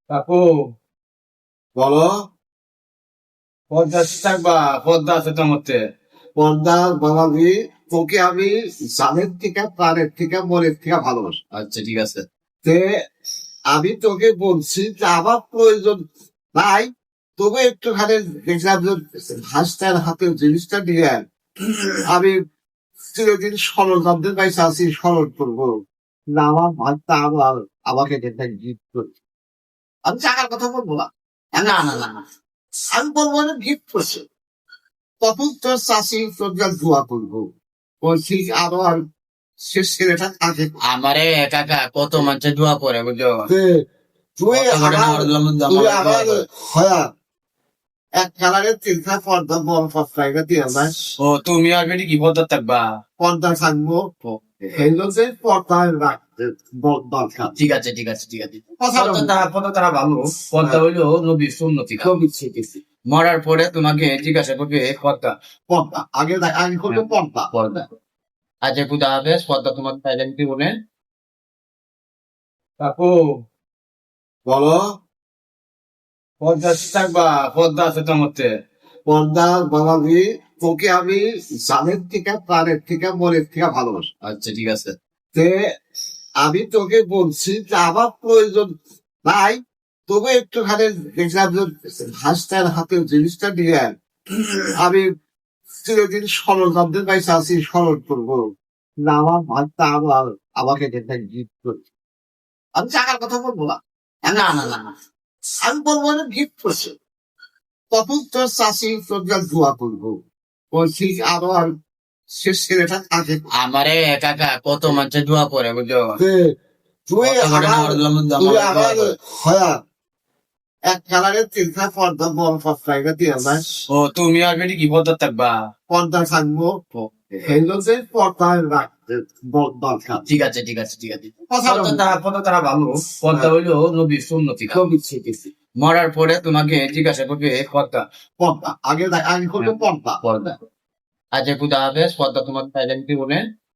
কাকু বলো। পদ্মা থাকবা, পদ্মা আছে তোর মধ্যে। পর্দা বাবাজি, তোকে আমি জানের থেকে প্রাণের থেকে মনের থেকে ভালোবাসি। আচ্ছা ঠিক আছে। তে আমি তোকে বলছি যে আমার প্রয়োজন নাই, তবে একটুখানি দেখলাম যে হাসটার হাতের জিনিসটা নিয়ে আমি চিরদিন স্মরণার্থে পাইছে আছি, স্মরণ করবো না। আমার ভাতটা আমাকে যেটা গিফট করছে, আমি টাকার কথা বলবো না। না না না না। আমি বলবো না গিফট করছে, তখন তোর চাষি তোর জন্য দোয়া করবো। বলছি আরো আর সে ছেলেটা থাকে। আমারে কাকা কত মানুষে দোয়া করে বুঝছো। যে তুই কত করে আমার নেওয়ার জন্য তুই আমাকে দোয়া আমার করে। হয়া এক কালারের তিনটা পর্দা বড় পর্দায় দিয়ে আমার ও তুমি আর বেটি কি পদ্মা থাকবা। পর্দা থাকবো। হেলো যে পর্দায় রাখতে দরকার। ঠিক আছে ঠিক আছে ঠিক আছে। কথা পদ্মা তারা ভালো। পদ্মা হইলো নবীর সুন্নতি কাম। কবি শিখেছি মরার পরে তোমাকে জিজ্ঞাসা করবে পদ্মা। পর্দা আগে করবো পর্দা। পদ্মা। আজ খুদা হাফেজ। পদ্মা তোমাকে সাইলেন্ট কি বলে। কাকু বলো। পদ্মা থাকবা, পদ্মা আছে তোর মধ্যে। পর্দা বাবাজি, তোকে আমি জানের থেকে প্রাণের থেকে মনের থেকে ভালোবাসি। আচ্ছা ঠিক আছে। তে আমি তোকে বলছি যে আমার প্রয়োজন নাই, তবে একটুখানি দেখলাম যে হাসটার হাতের জিনিসটা নিয়ে আমি চিরদিন স্মরণার্থে পাইছে আছি, স্মরণ করবো না। আমার ভাতটা আমাকে যেটা গিফট করছে, আমি টাকার কথা বলবো না। না না না না। আমি বলবো না গিফট করছে, তখন তোর চাষি তোর জন্য দোয়া করবো। বলছি আরো আর সে ছেলেটা থাকে। আমারে কাকা কত মানুষে দোয়া করে বুঝছো। যে তুই কত করে আমার নেওয়ার জন্য তুই আমাকে দোয়া আমার করে। হয়া এক কালারের তিনটা পর্দা বড় পর্দায় দিয়ে আমার ও তুমি আর বেটি কি পদ্মা থাকবা। পর্দা থাকবো। হেলো যে পর্দায় রাখতে দরকার। ঠিক আছে ঠিক আছে ঠিক আছে। কথা পদ্মা তারা ভালো। পদ্মা হইলো নবীর সুন্নতি কাম। কবি শিখেছি মরার পরে তোমাকে জিজ্ঞাসা করবে পদ্মা। পর্দা আগে করবো পর্দা। পদ্মা। আজ খুদা হাফেজ। পদ্মা তোমাকে সাইলেন্ট কি বলে।